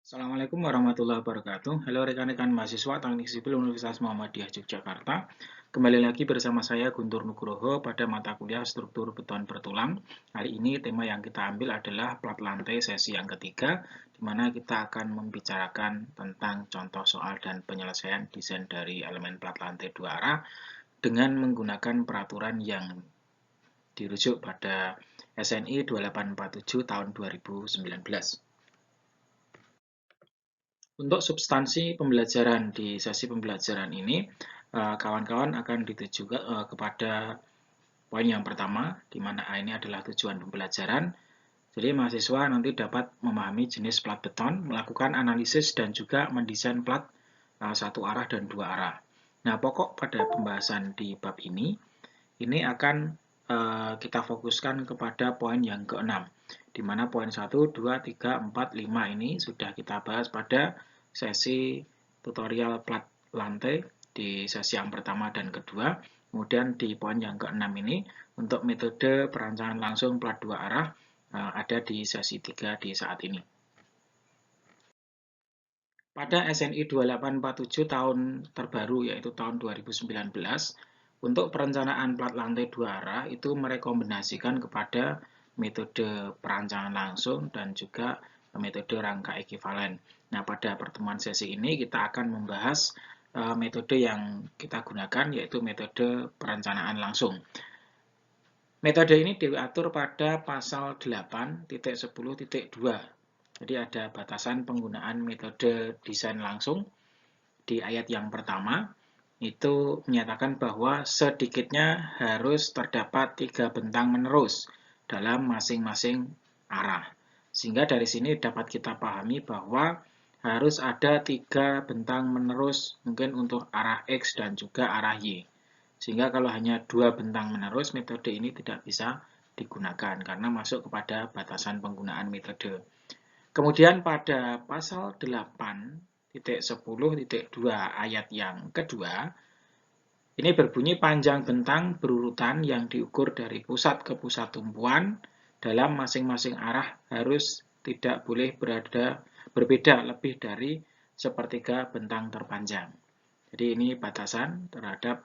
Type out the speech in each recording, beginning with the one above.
Assalamualaikum warahmatullahi wabarakatuh. Halo rekan-rekan mahasiswa Teknik Sipil Universitas Muhammadiyah Yogyakarta. Kembali lagi bersama saya Guntur Nugroho pada mata kuliah Struktur Beton Bertulang. Hari ini tema yang kita ambil adalah plat lantai sesi yang ketiga, di mana kita akan membicarakan tentang contoh soal dan penyelesaian desain dari elemen plat lantai dua arah dengan menggunakan peraturan yang dirujuk pada SNI 2847 tahun 2019. Untuk substansi pembelajaran di sesi pembelajaran ini, kawan-kawan akan dituju kepada poin yang pertama, di mana ini adalah tujuan pembelajaran. Jadi mahasiswa nanti dapat memahami jenis plat beton, melakukan analisis dan juga mendesain plat satu arah dan dua arah. Nah, pokok pada pembahasan di bab ini akan kita fokuskan kepada poin yang keenam, di mana poin 1, 2, 3, 4, 5 ini sudah kita bahas pada sesi tutorial plat lantai di sesi yang pertama dan kedua. Kemudian di poin yang keenam ini, untuk metode perancangan langsung plat dua arah ada di sesi 3 di saat ini. Pada SNI 2847 tahun terbaru, yaitu tahun 2019, untuk perencanaan plat lantai dua arah itu merekomendasikan kepada metode perancangan langsung dan juga metode rangka ekivalen. Nah, pada pertemuan sesi ini kita akan membahas metode yang kita gunakan, yaitu metode perencanaan langsung. Metode ini diatur pada pasal 8.10.2. Jadi ada batasan penggunaan metode desain langsung. Di ayat yang pertama, itu menyatakan bahwa sedikitnya harus terdapat 3 bentang menerus dalam masing-masing arah. Sehingga dari sini dapat kita pahami bahwa harus ada 3 bentang menerus mungkin untuk arah X dan juga arah Y. Sehingga kalau hanya 2 bentang menerus, metode ini tidak bisa digunakan karena masuk kepada batasan penggunaan metode. Kemudian pada pasal 8.10.2 ayat yang kedua, ini berbunyi panjang bentang berurutan yang diukur dari pusat ke pusat tumpuan dalam masing-masing arah harus tidak boleh berbeda lebih dari sepertiga bentang terpanjang. Jadi ini batasan terhadap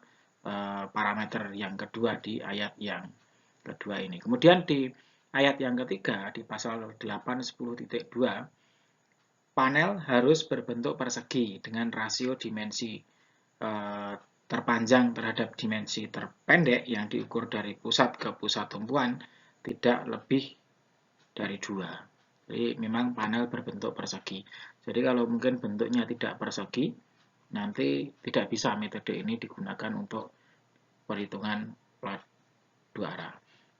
parameter yang kedua di ayat yang kedua ini. Kemudian di ayat yang ketiga, di pasal 8.10.2, panel harus berbentuk persegi dengan rasio dimensi terpanjang terhadap dimensi terpendek yang diukur dari pusat ke pusat tumpuan tidak lebih dari 2. Jadi memang panel berbentuk persegi. Jadi kalau mungkin bentuknya tidak persegi, nanti tidak bisa metode ini digunakan untuk perhitungan plat dua arah.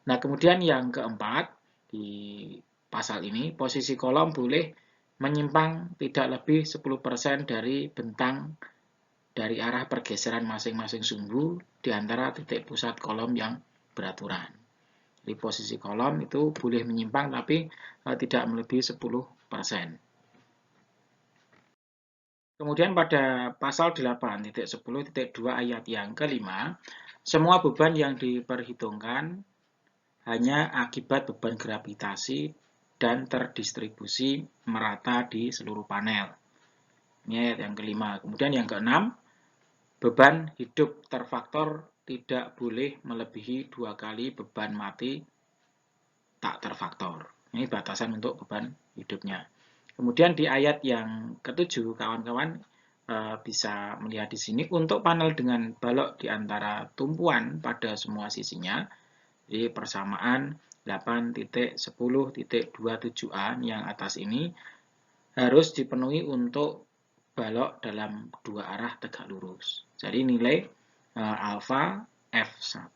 Nah, kemudian yang keempat, di pasal ini, posisi kolom boleh menyimpang tidak lebih 10% dari bentang dari arah pergeseran masing-masing sumbu di antara titik pusat kolom yang beraturan. Jadi posisi kolom itu boleh menyimpang tapi tidak melebihi 10%. Kemudian pada pasal 8.10.2 ayat yang kelima, semua beban yang diperhitungkan hanya akibat beban gravitasi dan terdistribusi merata di seluruh panel. Ini ayat yang kelima. Kemudian yang keenam, beban hidup terfaktor tidak boleh melebihi 2 kali beban mati tak terfaktor. Ini batasan untuk beban hidupnya. Kemudian di ayat yang ketujuh, kawan-kawan bisa melihat di sini untuk panel dengan balok di antara tumpuan pada semua sisinya, di persamaan 8.10.27a yang atas ini harus dipenuhi untuk balok dalam dua arah tegak lurus. Jadi nilai alfa F1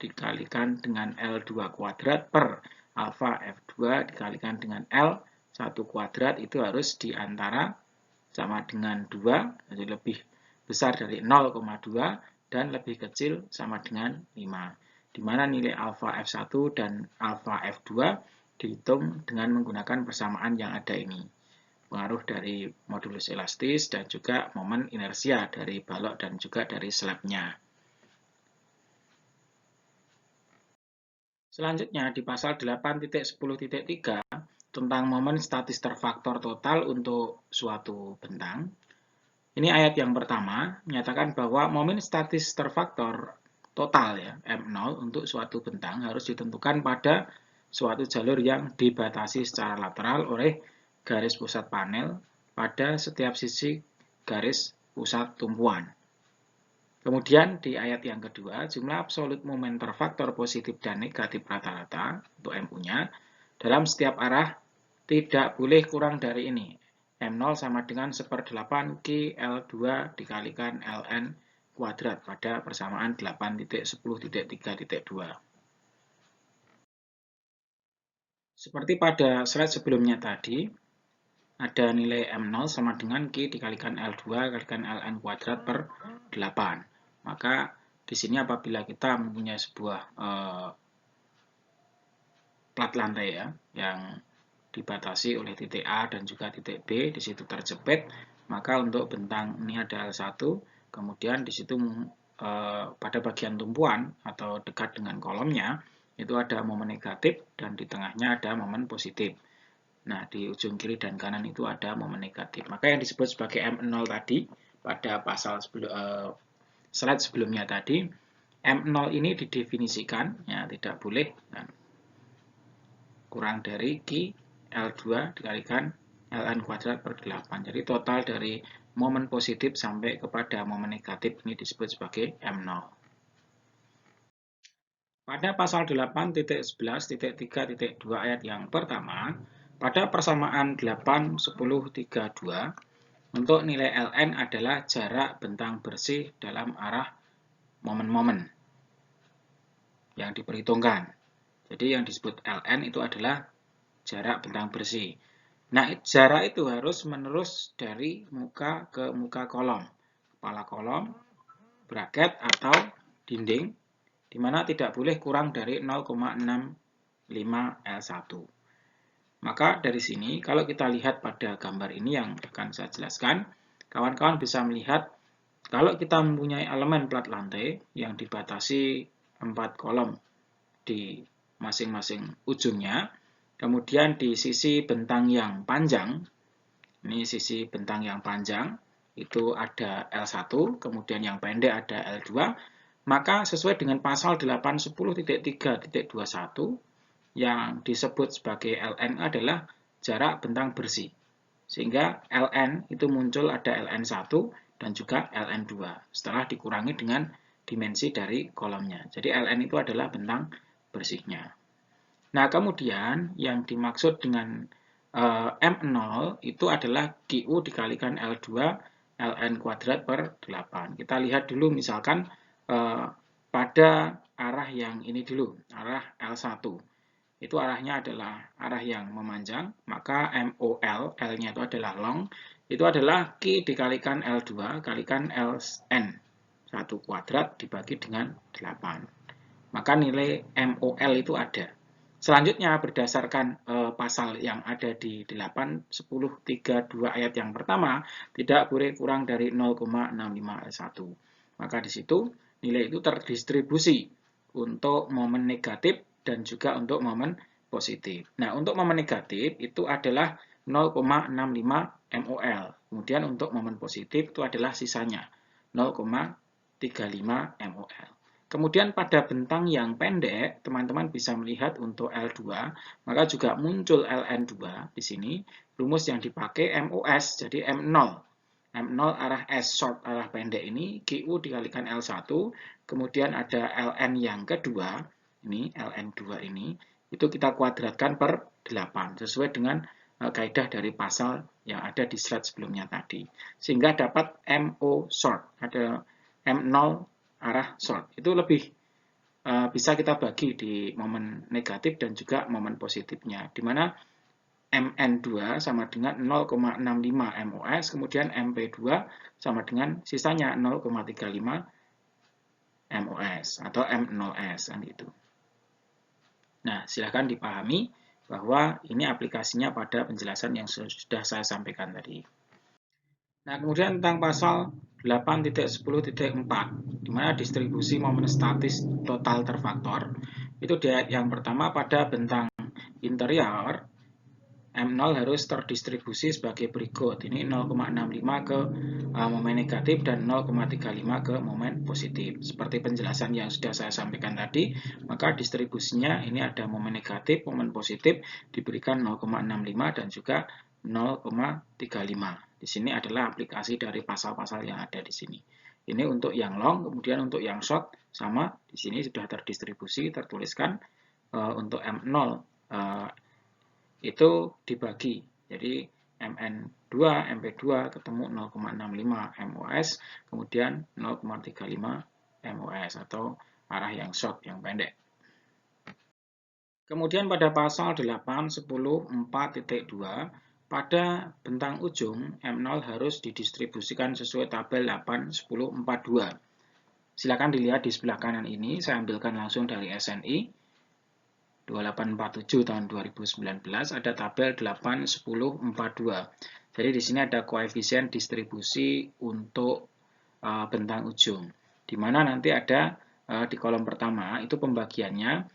dikalikan dengan L2 kuadrat per alfa F2 dikalikan dengan L1 kuadrat itu harus di antara sama dengan 2, jadi lebih besar dari 0,2 dan lebih kecil sama dengan 5. Di mana nilai alfa F1 dan alfa F2 dihitung dengan menggunakan persamaan yang ada ini. Pengaruh dari modulus elastis dan juga momen inersia dari balok dan juga dari slabnya. Selanjutnya di pasal 8.10.3 tentang momen statis terfaktor total untuk suatu bentang. Ini ayat yang pertama menyatakan bahwa momen statis terfaktor total ya M0 untuk suatu bentang harus ditentukan pada suatu jalur yang dibatasi secara lateral oleh garis pusat panel pada setiap sisi garis pusat tumpuan. Kemudian di ayat yang kedua, jumlah absolut momen terfaktor positif dan negatif rata-rata untuk MU-nya dalam setiap arah tidak boleh kurang dari ini. M0 sama dengan 1/8 Q L2 dikalikan Ln kuadrat pada persamaan 8.10.3.2. Seperti pada slide sebelumnya tadi, ada nilai M0 sama dengan Q dikalikan L2 kalikan Ln kuadrat per 8. Maka di sini apabila kita mempunyai sebuah plat lantai ya, yang dibatasi oleh titik A dan juga titik B, di situ terjepit, maka untuk bentang ini ada L1, kemudian di situ pada bagian tumpuan atau dekat dengan kolomnya, itu ada momen negatif dan di tengahnya ada momen positif. Nah, di ujung kiri dan kanan itu ada momen negatif. Maka yang disebut sebagai M0 tadi, pada pasal slide sebelumnya tadi, M0 ini didefinisikan, ya tidak boleh kurang dari Q L2 dikalikan Ln kuadrat per 8. Jadi total dari momen positif sampai kepada momen negatif ini disebut sebagai M0. Pada pasal 8.11.3.2 ayat yang pertama, pada persamaan 8, 10, 32, untuk nilai Ln adalah jarak bentang bersih dalam arah momen-momen yang diperhitungkan. Jadi yang disebut Ln itu adalah jarak bentang bersih. Nah, jarak itu harus menerus dari muka ke muka kolom, kepala kolom, braket atau dinding, di mana tidak boleh kurang dari 0,65 L1. Maka dari sini, kalau kita lihat pada gambar ini yang akan saya jelaskan, kawan-kawan bisa melihat kalau kita mempunyai elemen plat lantai yang dibatasi 4 kolom di masing-masing ujungnya, kemudian di sisi bentang yang panjang, ini sisi bentang yang panjang, itu ada L1, kemudian yang pendek ada L2, maka sesuai dengan pasal 810.3.21, yang disebut sebagai Ln adalah jarak bentang bersih. Sehingga Ln itu muncul ada Ln1 dan juga Ln2, setelah dikurangi dengan dimensi dari kolomnya. Jadi Ln itu adalah bentang bersihnya. Nah, kemudian yang dimaksud dengan M0 itu adalah QU dikalikan L2 Ln kuadrat per 8. Kita lihat dulu misalkan pada arah yang ini dulu, arah L1. Itu arahnya adalah arah yang memanjang, maka MOL, L-nya itu adalah long, itu adalah Q dikalikan L2 kalikan Ln 1 kuadrat dibagi dengan 8. Maka nilai MOL itu ada. Selanjutnya berdasarkan pasal yang ada di 8.10.3.2 ayat yang pertama, tidak boleh kurang dari 0,65 L1. Maka di situ nilai itu terdistribusi untuk momen negatif dan juga untuk momen positif. Nah, untuk momen negatif itu adalah 0,65 MOL. Kemudian untuk momen positif itu adalah sisanya 0,35 MOL. Kemudian pada bentang yang pendek, teman-teman bisa melihat untuk L2, maka juga muncul Ln2 di sini. Rumus yang dipakai MOS, jadi M0. M0 arah S short, arah pendek ini, QU dikalikan L1, kemudian ada Ln yang kedua, ini Ln2 ini, itu kita kuadratkan per 8, sesuai dengan kaidah dari pasal yang ada di slide sebelumnya tadi. Sehingga dapat MO short, ada M0 arah short. Itu lebih bisa kita bagi di momen negatif dan juga momen positifnya, di mana MN2 sama dengan 0,65 MOS, kemudian MP2 sama dengan sisanya 0,35 MOS atau M0S kan gitu. Nah, silakan dipahami bahwa ini aplikasinya pada penjelasan yang sudah saya sampaikan tadi. Nah, kemudian tentang pasal 8.10.4, di mana distribusi momen statis total terfaktor, itu di ayat yang pertama pada bentang interior, M0 harus terdistribusi sebagai berikut. Ini 0,65 ke momen negatif dan 0,35 ke momen positif. Seperti penjelasan yang sudah saya sampaikan tadi, maka distribusinya ini ada momen negatif, momen positif diberikan 0,65 dan juga 0,35. Di sini adalah aplikasi dari pasal-pasal yang ada di sini. Ini untuk yang long, kemudian untuk yang short sama di sini sudah terdistribusi, tertuliskan untuk M0 itu dibagi. Jadi MN2, MP2 ketemu 0,65 MOS, kemudian 0,35 MOS atau arah yang short, yang pendek. Kemudian pada pasal 8, 10, 4.2, pada bentang ujung M0 harus didistribusikan sesuai tabel 8, 10, 42. Silakan dilihat di sebelah kanan ini, saya ambilkan langsung dari SNI. 2847 tahun 2019 ada tabel 8, 10, 42. Jadi di sini ada koefisien distribusi untuk bentang ujung. Di mana nanti ada di kolom pertama itu pembagiannya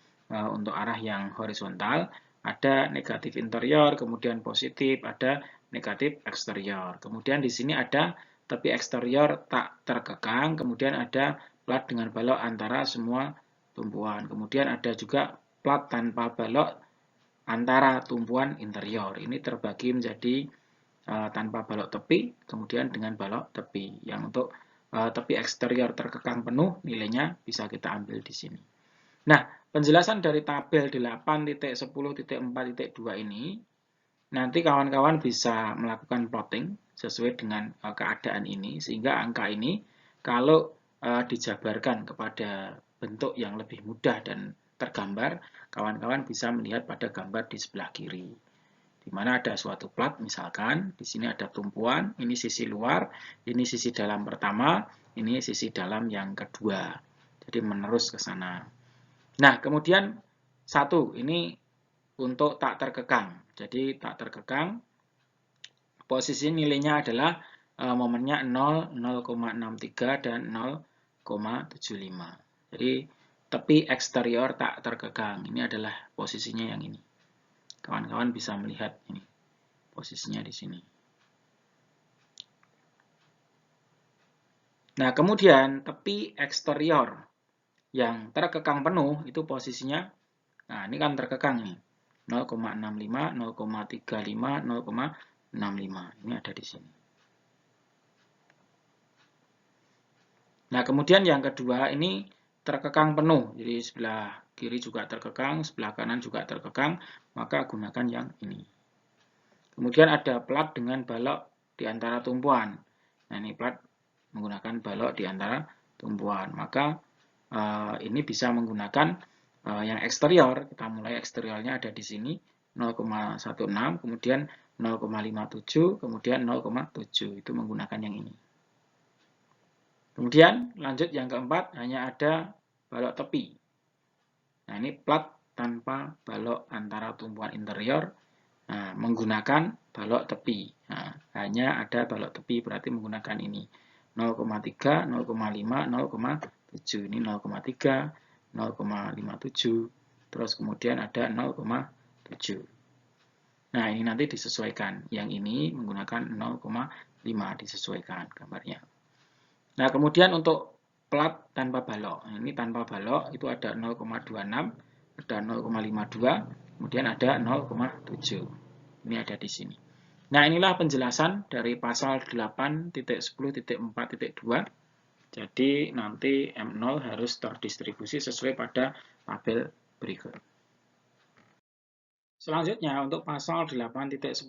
untuk arah yang horizontal, ada negatif interior, kemudian positif, ada negatif eksterior. Kemudian di sini ada tepi eksterior tak terkekang, kemudian ada plat dengan balok antara semua tumpuan. Kemudian ada juga plat tanpa balok antara tumpuan interior. Ini terbagi menjadi tanpa balok tepi, kemudian dengan balok tepi. Yang untuk tepi eksterior terkekang penuh, nilainya bisa kita ambil di sini. Nah, penjelasan dari tabel 8.10.4.2 ini, nanti kawan-kawan bisa melakukan plotting sesuai dengan keadaan ini, sehingga angka ini kalau dijabarkan kepada bentuk yang lebih mudah dan tergambar, kawan-kawan bisa melihat pada gambar di sebelah kiri. Di mana ada suatu plat, misalkan, di sini ada tumpuan, ini sisi luar, ini sisi dalam pertama, ini sisi dalam yang kedua. Jadi menerus ke sana. Nah, kemudian satu, ini untuk tak terkekang. Jadi tak terkekang, posisi nilainya adalah momennya 0, 0,63, dan 0,75. Jadi tepi eksterior tak terkekang. Ini adalah posisinya yang ini. Kawan-kawan bisa melihat ini posisinya di sini. Nah, kemudian tepi eksterior yang terkekang penuh itu posisinya, nah ini kan terkekang nih, 0,65, 0,35, 0,65. Ini ada di sini. Nah, kemudian yang kedua ini terkekang penuh. Jadi sebelah kiri juga terkekang, sebelah kanan juga terkekang, maka gunakan yang ini. Kemudian ada plat dengan balok di antara tumpuan. Nah, ini plat menggunakan balok di antara tumpuan. Maka ini bisa menggunakan yang eksterior. Kita mulai eksteriornya ada di sini 0,16, kemudian 0,57, kemudian 0,7. Itu menggunakan yang ini. Kemudian lanjut yang keempat, hanya ada balok tepi. Nah, ini plat tanpa balok antara tumpuan interior, nah, menggunakan balok tepi. Nah, hanya ada balok tepi, berarti menggunakan ini. 0,3, 0,5, 0,7. Ini 0,3, 0,57. Terus kemudian ada 0,7. Nah, ini nanti disesuaikan. Yang ini menggunakan 0,5 disesuaikan gambarnya. Nah, kemudian untuk plat tanpa balok. Ini tanpa balok itu ada 0,26, ada 0,52, kemudian ada 0,7. Ini ada di sini. Nah, inilah penjelasan dari pasal 8.10.4.2. Jadi, nanti M0 harus terdistribusi sesuai pada tabel berikut. Selanjutnya, untuk pasal 8.10.5,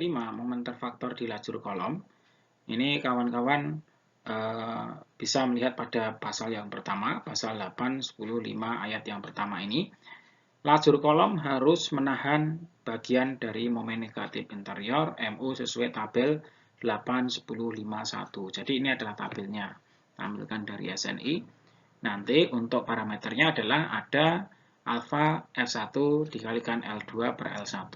momen terfaktor di lajur kolom. Ini kawan-kawan bisa melihat pada pasal yang pertama, pasal 8, 10, 5 ayat yang pertama ini. Lajur kolom harus menahan bagian dari momen negatif interior MU sesuai tabel 8, 10, 5, 1. Jadi ini adalah tabelnya. Tampilkan dari SNI. Nanti untuk parameternya adalah ada alfa L1 dikalikan L2 per L1.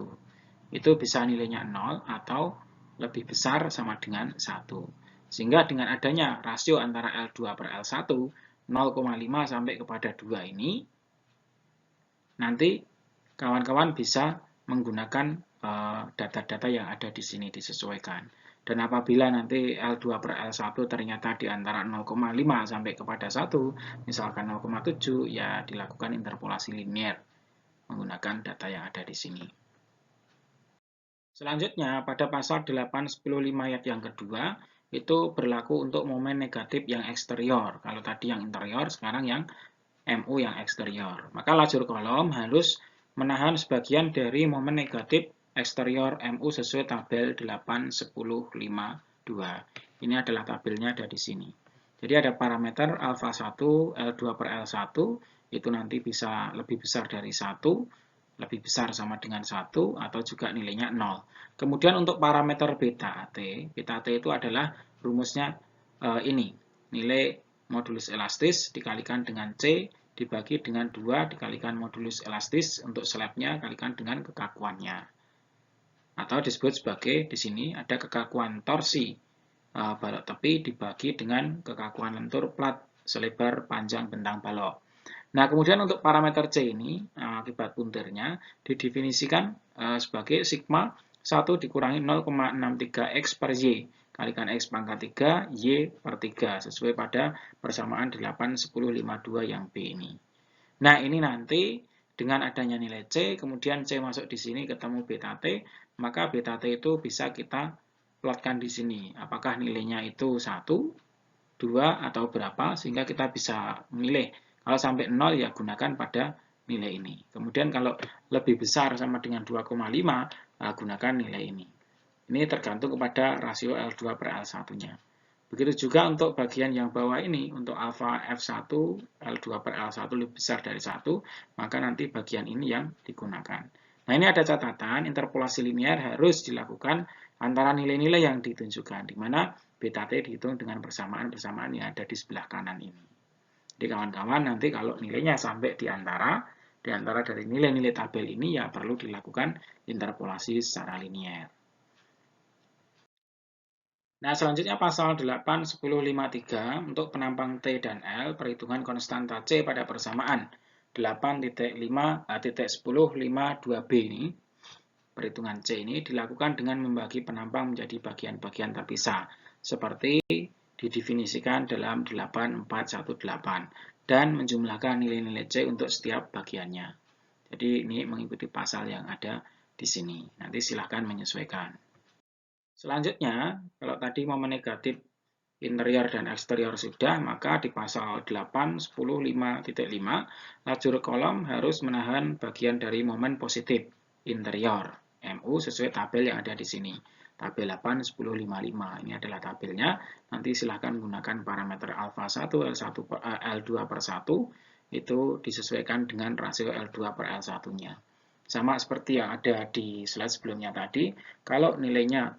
Itu bisa nilainya 0 atau lebih besar sama dengan 1. Sehingga dengan adanya rasio antara L2 per L1 0,5 sampai kepada 2 ini, nanti kawan-kawan bisa menggunakan data-data yang ada di sini disesuaikan. Dan apabila nanti L2 per L1 ternyata di antara 0,5 sampai kepada 1, misalkan 0,7, ya dilakukan interpolasi linier menggunakan data yang ada di sini. Selanjutnya, pada pasal 810.5 ayat yang kedua, itu berlaku untuk momen negatif yang eksterior. Kalau tadi yang interior, sekarang yang MU yang eksterior. Maka lajur kolom harus menahan sebagian dari momen negatif eksterior MU sesuai tabel 810.5.2. Ini adalah tabelnya ada di sini. Jadi ada parameter alfa 1, L2 per L1, itu nanti bisa lebih besar dari 1, lebih besar sama dengan 1, atau juga nilainya 0. Kemudian untuk parameter beta T itu adalah rumusnya ini, nilai modulus elastis dikalikan dengan C dibagi dengan 2 dikalikan modulus elastis untuk slabnya kalikan dengan kekakuannya. Atau disebut sebagai di sini ada kekakuan torsi balok tepi dibagi dengan kekakuan lentur plat selebar panjang bentang balok. Nah, kemudian untuk parameter C ini, akibat puntirnya, didefinisikan sebagai sigma 1 dikurangi 0,63 X per Y, kalikan X pangkat 3, Y per 3, sesuai pada persamaan 810.5.2 yang B ini. Nah, ini nanti dengan adanya nilai C, kemudian C masuk di sini ketemu beta T, maka beta T itu bisa kita plotkan di sini. Apakah nilainya itu 1, 2, atau berapa, sehingga kita bisa memilih. Kalau sampai 0 ya gunakan pada nilai ini. Kemudian kalau lebih besar sama dengan 2,5, gunakan nilai ini. Ini tergantung kepada rasio L2 per L1-nya. Begitu juga untuk bagian yang bawah ini, untuk alfa F1, L2 per L1 lebih besar dari 1, maka nanti bagian ini yang digunakan. Nah, ini ada catatan, interpolasi linear harus dilakukan antara nilai-nilai yang ditunjukkan, di mana beta T dihitung dengan persamaan-persamaan yang ada di sebelah kanan ini. Jadi kawan-kawan nanti kalau nilainya sampai di antara dari nilai-nilai tabel ini ya perlu dilakukan interpolasi secara linier. Nah, selanjutnya pasal 810.5.3 untuk penampang T dan L, perhitungan konstanta C pada persamaan 8.5.10.5.2b ini, perhitungan C ini dilakukan dengan membagi penampang menjadi bagian-bagian terpisah, seperti didefinisikan dalam 8418, dan menjumlahkan nilai-nilai C untuk setiap bagiannya. Jadi ini mengikuti pasal yang ada di sini. Nanti silahkan menyesuaikan. Selanjutnya, kalau tadi momen negatif interior dan eksterior sudah, maka di pasal 810.5.5, lajur kolom harus menahan bagian dari momen positif interior, MU sesuai tabel yang ada di sini. Tabel 81055, ini adalah tabelnya. Nanti silahkan gunakan parameter alfa 1, L2 per 1, itu disesuaikan dengan rasio L2 per L1-nya. Sama seperti yang ada di slide sebelumnya tadi, kalau nilainya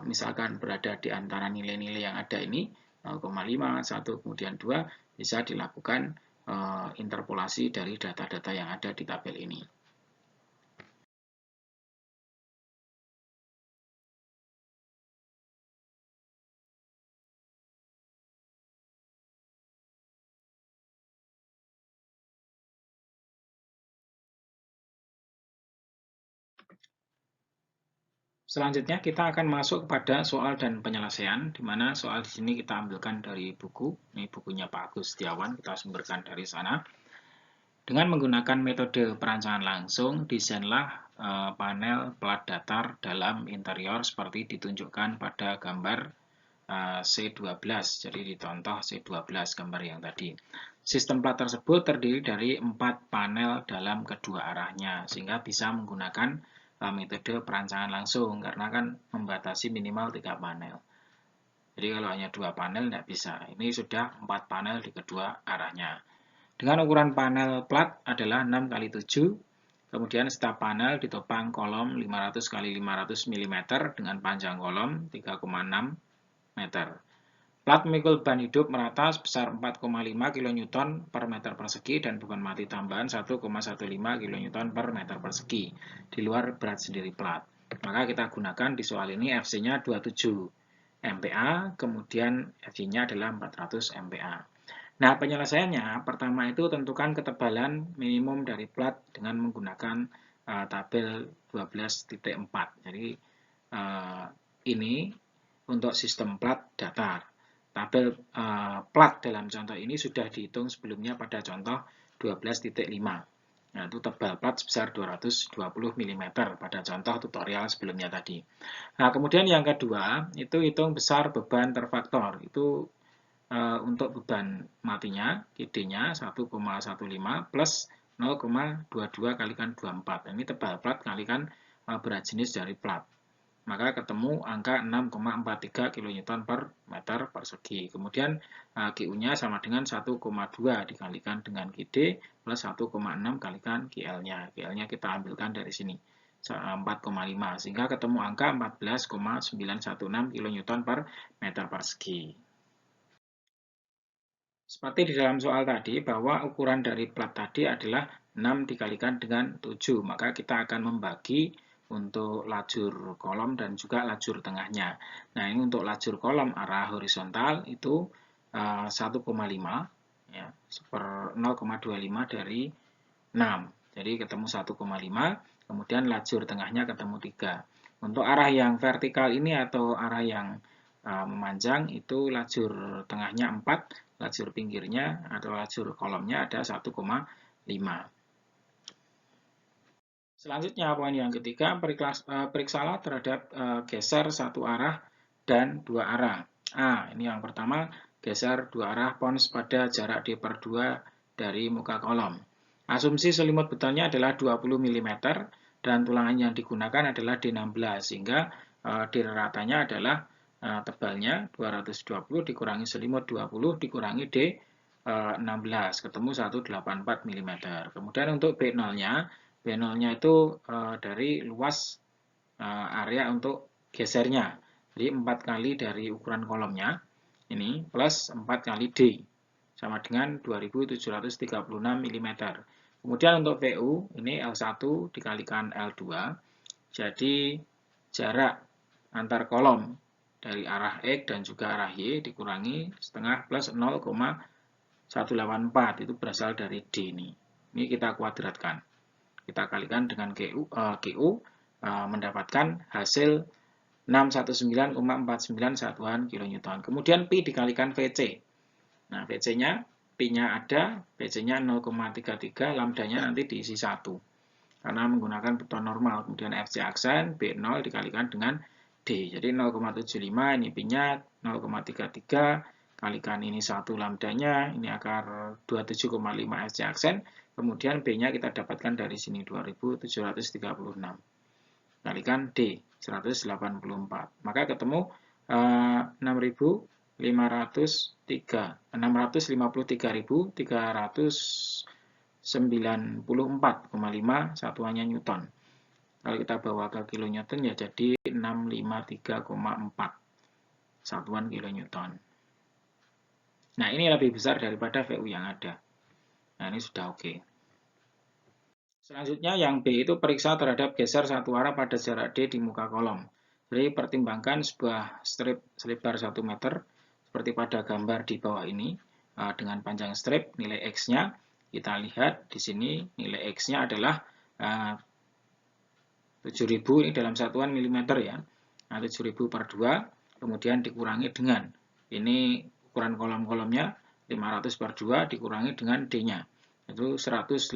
misalkan berada di antara nilai-nilai yang ada ini, 0,5, 1, kemudian 2, bisa dilakukan interpolasi dari data-data yang ada di tabel ini. Selanjutnya kita akan masuk pada soal dan penyelesaian, di mana soal di sini kita ambilkan dari buku, ini bukunya Pak Agus Setiawan, kita sumberkan dari sana. Dengan menggunakan metode perancangan langsung, desainlah panel plat datar dalam interior seperti ditunjukkan pada gambar C12, jadi di contoh C12 gambar yang tadi. Sistem plat tersebut terdiri dari 4 panel dalam kedua arahnya, sehingga bisa menggunakan metode perancangan langsung, karena kan membatasi minimal 3 panel. Jadi kalau hanya 2 panel tidak bisa, ini sudah 4 panel di kedua arahnya. Dengan ukuran panel plat adalah 6 x 7, kemudian setiap panel ditopang kolom 500 x 500 mm dengan panjang kolom 3,6 meter. Plat memikul ban hidup merata sebesar 4,5 kN per meter persegi dan beban mati tambahan 1,15 kN per meter persegi di luar berat sendiri plat. Maka kita gunakan di soal ini FC-nya 27 MPa, kemudian FJ-nya adalah 400 MPa. Nah, penyelesaiannya pertama itu tentukan ketebalan minimum dari plat dengan menggunakan tabel 12.4. Jadi ini untuk sistem plat datar. Tabel plat dalam contoh ini sudah dihitung sebelumnya pada contoh 12.5. Nah, itu tebal plat sebesar 220 mm pada contoh tutorial sebelumnya tadi. Nah, kemudian yang kedua, itu hitung besar beban terfaktor. Itu untuk beban matinya, KD-nya 1,15 plus 0,22 kalikan 24. Ini tebal plat kalikan berat jenis dari plat. Maka ketemu angka 6,43 kN per meter persegi. Kemudian GU-nya sama dengan 1,2 dikalikan dengan KD plus 1,6 kalikan GL-nya. GL-nya kita ambilkan dari sini, 4,5. Sehingga ketemu angka 14,916 kN per meter persegi. Seperti di dalam soal tadi, bahwa ukuran dari plat tadi adalah 6 dikalikan dengan 7. Maka kita akan membagi untuk lajur kolom dan juga lajur tengahnya. Nah, ini untuk lajur kolom arah horizontal itu 1,5 ya, per 0,25 dari 6. Jadi ketemu 1,5, kemudian lajur tengahnya ketemu 3. Untuk arah yang vertikal ini atau arah yang memanjang itu lajur tengahnya 4, lajur pinggirnya atau lajur kolomnya ada 1,5. Selanjutnya, poin yang ketiga, periksalah terhadap geser satu arah dan dua arah. Ini yang pertama, geser dua arah pons pada jarak D per 2 dari muka kolom. Asumsi selimut betonnya adalah 20 mm dan tulangan yang digunakan adalah D16, sehingga D ratanya adalah tebalnya 220 dikurangi selimut 20 dikurangi D16, ketemu 184 mm. Kemudian untuk B0-nya, B0-nya itu dari luas area untuk gesernya. Jadi 4 kali dari ukuran kolomnya, ini plus 4 kali D, sama dengan 2736 mm. Kemudian untuk VU, ini L1 dikalikan L2, jadi jarak antar kolom dari arah X dan juga arah Y dikurangi setengah plus 0,184, itu berasal dari D ini. Ini kita kuadratkan. Kita kalikan dengan GU mendapatkan hasil 619,49 satuan kilonewton. Kemudian Pi dikalikan VC. Nah, VC-nya, Pi-nya ada, VC-nya 0,33, lambdanya nanti diisi 1. Karena menggunakan beton normal. Kemudian FC aksen, B0 dikalikan dengan D. Jadi 0,75, ini Pi-nya 0,33, kalikan ini 1 lambdanya, ini akar 27,5 FC aksen. Kemudian B-nya kita dapatkan dari sini 2736. Kalikan D 184. Maka ketemu 653.394,5 satuannya Newton. Kalau kita bawa ke kilonewton ya jadi 653,4 satuan kilonewton. Nah, ini lebih besar daripada VU yang ada. Nah, ini sudah oke. Selanjutnya yang B itu periksa terhadap geser satu arah pada jarak D di muka kolom. Jadi pertimbangkan sebuah strip selebar 1 meter seperti pada gambar di bawah ini dengan panjang strip, nilai X-nya kita lihat di sini nilai X-nya adalah 7000 ini dalam satuan milimeter ya. Nah, 7000 per 2 kemudian dikurangi dengan ini ukuran kolom-kolomnya 500 per 2 dikurangi dengan D-nya. Itu 184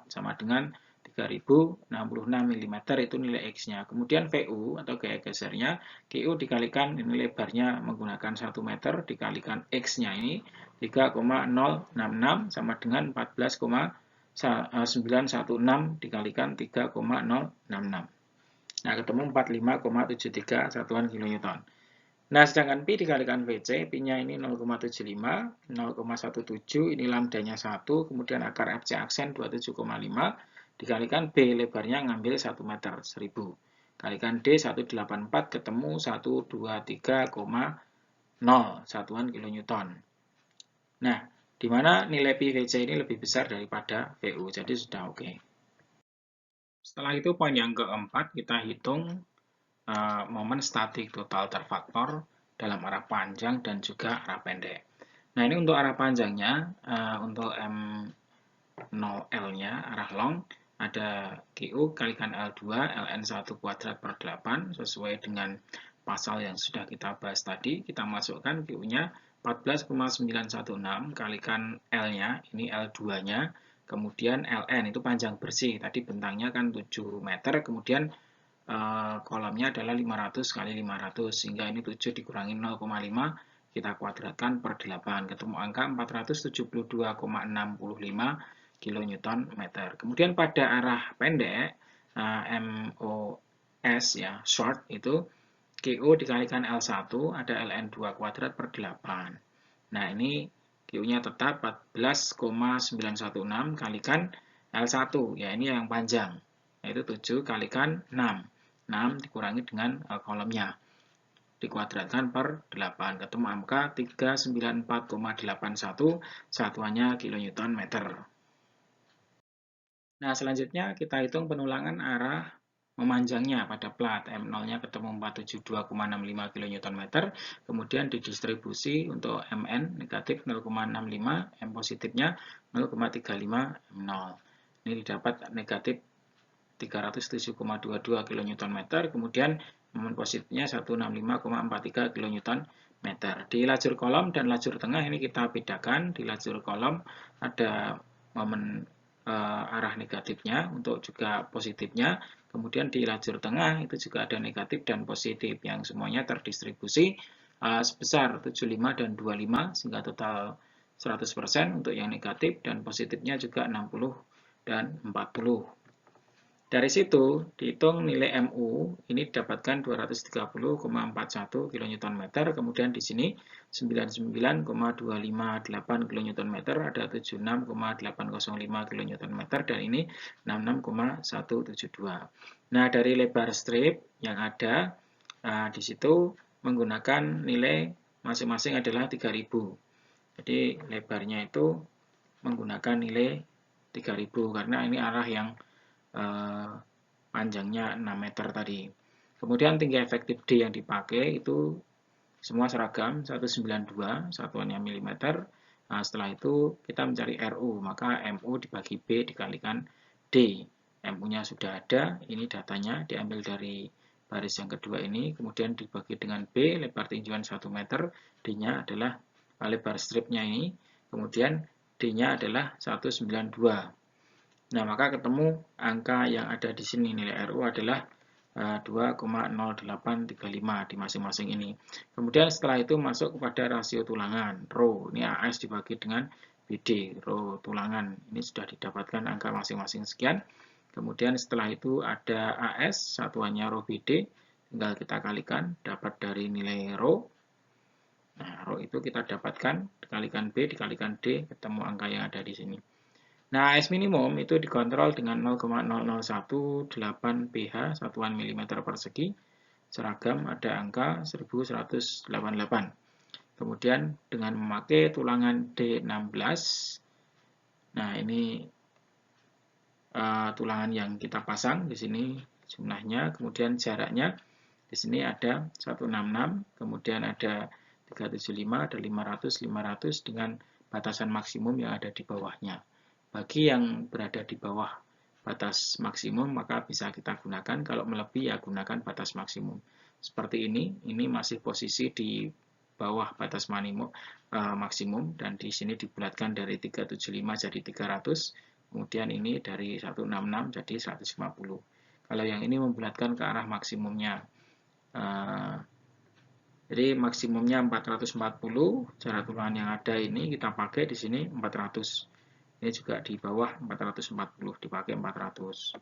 sama dengan 3066 mm itu nilai X-nya. Kemudian VU atau gaya gesernya, GU dikalikan ini lebarnya menggunakan 1 meter dikalikan X-nya ini 3,066 sama dengan 14,916 dikalikan 3,066. Nah, ketemu 45,73 satuan kilonewton. Nah, sedangkan Pi dikalikan VC, Pi-nya ini 0,75, 0,17, ini lambdanya 1, kemudian akar FC aksen 27,5, dikalikan B, lebarnya ngambil 1 meter, 1000. Kalikan D, 184, ketemu 123,0 satuan kilonewton. Nah, di mana nilai Pi VC ini lebih besar daripada VU, jadi sudah oke. Setelah itu, poin yang keempat, kita hitung momen statik total terfaktor dalam arah panjang dan juga arah pendek. Nah, ini untuk arah panjangnya, untuk M0L-nya, arah long, ada QU kalikan L2, ln1 kuadrat per 8, sesuai dengan pasal yang sudah kita bahas tadi. Kita masukkan QU-nya 14,916 kalikan L-nya, ini L2-nya, kemudian ln itu panjang bersih, tadi bentangnya kan 7 meter, kemudian kolomnya adalah 500 kali 500, sehingga ini 7 dikurangi 0,5, kita kuadratkan per 8, ketemu angka 472,65 kN meter. Kemudian pada arah pendek, MOS ya, short itu QU dikalikan L1 ada ln2 kuadrat per 8. Nah, ini QU-nya tetap 14,916 kalikan L1, ya ini yang panjang, yaitu 7 kalikan 6. 6 dikurangi dengan kolomnya, dikuadratkan per 8, ketemu angka 394,81, satuannya kilonewton meter. Nah, selanjutnya kita hitung penulangan arah memanjangnya pada plat. M0-nya ketemu 472,65 kN meter, kemudian didistribusi untuk Mn negatif 0,65, M positifnya 0,35 M0. Ini didapat negatif 307,22 kN meter, kemudian momen positifnya 165,43 kN meter. Di lajur kolom dan lajur tengah ini kita bedakan. Di lajur kolom ada momen arah negatifnya untuk juga positifnya, kemudian di lajur tengah itu juga ada negatif dan positif yang semuanya terdistribusi sebesar 75 dan 25 sehingga total 100% untuk yang negatif, dan positifnya juga 60 dan 40. Dari situ dihitung nilai MU, ini didapatkan 230,41 kN meter, kemudian di sini 99,258 kN meter, ada 76,805 kN meter, dan ini 66,172. Nah, dari lebar strip yang ada di situ menggunakan nilai masing-masing adalah 3000. Jadi lebarnya itu menggunakan nilai 3000 karena ini arah yang panjangnya 6 meter tadi. Kemudian tinggi efektif D yang dipakai itu semua seragam, 192, satuannya milimeter. Nah, setelah itu kita mencari RU, maka MU dibagi B dikalikan D. MU-nya sudah ada, ini datanya diambil dari baris yang kedua ini, kemudian dibagi dengan B, lebar tinjuan 1 meter, D-nya adalah lebar stripnya ini, kemudian D-nya adalah 192. Nah, maka ketemu angka yang ada di sini, nilai RU adalah 2,0835 di masing-masing ini. Kemudian setelah itu masuk kepada rasio tulangan, ρ. Ini AS dibagi dengan BD, ρ tulangan. Ini sudah didapatkan angka masing-masing sekian. Kemudian setelah itu ada AS, satuannya ρ BD, tinggal kita kalikan, dapat dari nilai ρ. Nah, ρ itu kita dapatkan, dikalikan B, dikalikan D, ketemu angka yang ada di sini. Nah, AS minimum itu dikontrol dengan 0,0018 pH satuan milimeter persegi. Seragam ada angka 1188. Kemudian dengan memakai tulangan D16, nah ini tulangan yang kita pasang di sini jumlahnya, kemudian jaraknya di sini ada 166, kemudian ada 375, ada 500, 500 dengan batasan maksimum yang ada di bawahnya. Bagi yang berada di bawah batas maksimum, maka bisa kita gunakan. Kalau melebihi, ya gunakan batas maksimum. Seperti ini masih posisi di bawah batas maksimum, dan di sini dibulatkan dari 375 jadi 300, kemudian ini dari 166 jadi 150. Kalau yang ini membulatkan ke arah maksimumnya. Jadi maksimumnya 440, cara tulangan yang ada ini kita pakai di sini 400. Ini juga di bawah 440, dipakai 400.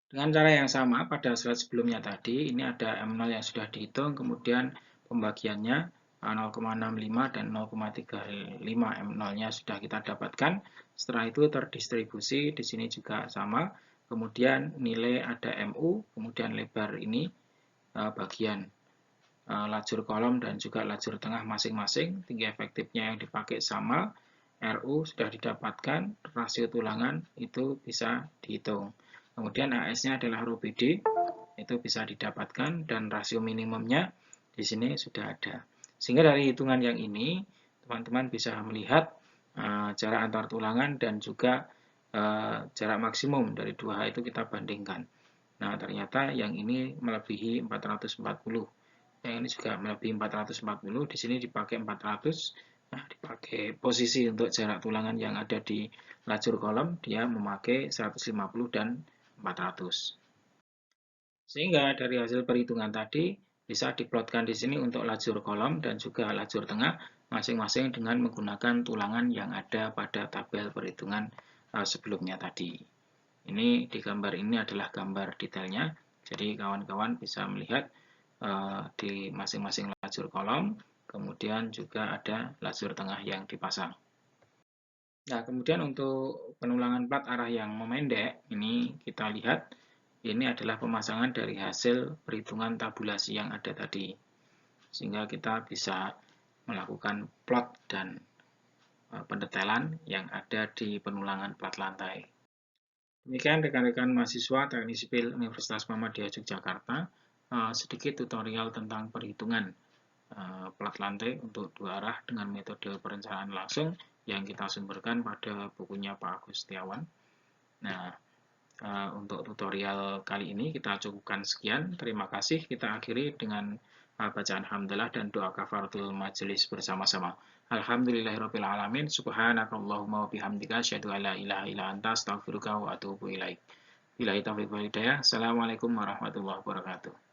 Dengan cara yang sama pada slide sebelumnya tadi, ini ada M0 yang sudah dihitung, kemudian pembagiannya 0,65 dan 0,35 M0-nya sudah kita dapatkan. Setelah itu terdistribusi, di sini juga sama. Kemudian nilai ada MU, kemudian lebar ini bagian lajur kolom dan juga lajur tengah masing-masing. Tinggi efektifnya yang dipakai sama. RU sudah didapatkan, rasio tulangan itu bisa dihitung. Kemudian AS-nya adalah ρ BD, itu bisa didapatkan, dan rasio minimumnya di sini sudah ada. Sehingga dari hitungan yang ini, teman-teman bisa melihat jarak antar tulangan dan juga jarak maksimum dari 2H itu kita bandingkan. Nah, ternyata yang ini melebihi 440. Yang ini juga melebihi 440. Di sini dipakai 400. Nah, dipakai posisi untuk jarak tulangan yang ada di lajur kolom, dia memakai 150 dan 400. Sehingga dari hasil perhitungan tadi bisa diplotkan di sini untuk lajur kolom dan juga lajur tengah masing-masing dengan menggunakan tulangan yang ada pada tabel perhitungan sebelumnya tadi. Ini di gambar ini adalah gambar detailnya. Jadi kawan-kawan bisa melihat di masing-masing lajur kolom, kemudian juga ada lajur tengah yang dipasang. Nah, kemudian untuk penulangan plat arah yang memendek, ini kita lihat ini adalah pemasangan dari hasil perhitungan tabulasi yang ada tadi. Sehingga kita bisa melakukan plot dan pendetailan yang ada di penulangan plat lantai. Demikian rekan-rekan mahasiswa Teknik Sipil Universitas Muhammadiyah Yogyakarta, sedikit tutorial tentang perhitungan plat lantai untuk 2 arah dengan metode perencanaan langsung yang kita sumberkan pada bukunya Pak Agus Setiawan. Nah, untuk tutorial kali ini kita cukupkan sekian. Terima kasih. Kita akhiri dengan bacaan hamdalah dan doa kafaratul majelis bersama-sama. Alhamdulillahirabbil alamin. Subhanakallahumma wa bihamdika asyhadu an la ilaha illa anta astaghfiruka wa atubu ilaik. Billahi taufiq wal hidayah. Assalamualaikum warahmatullahi wabarakatuh.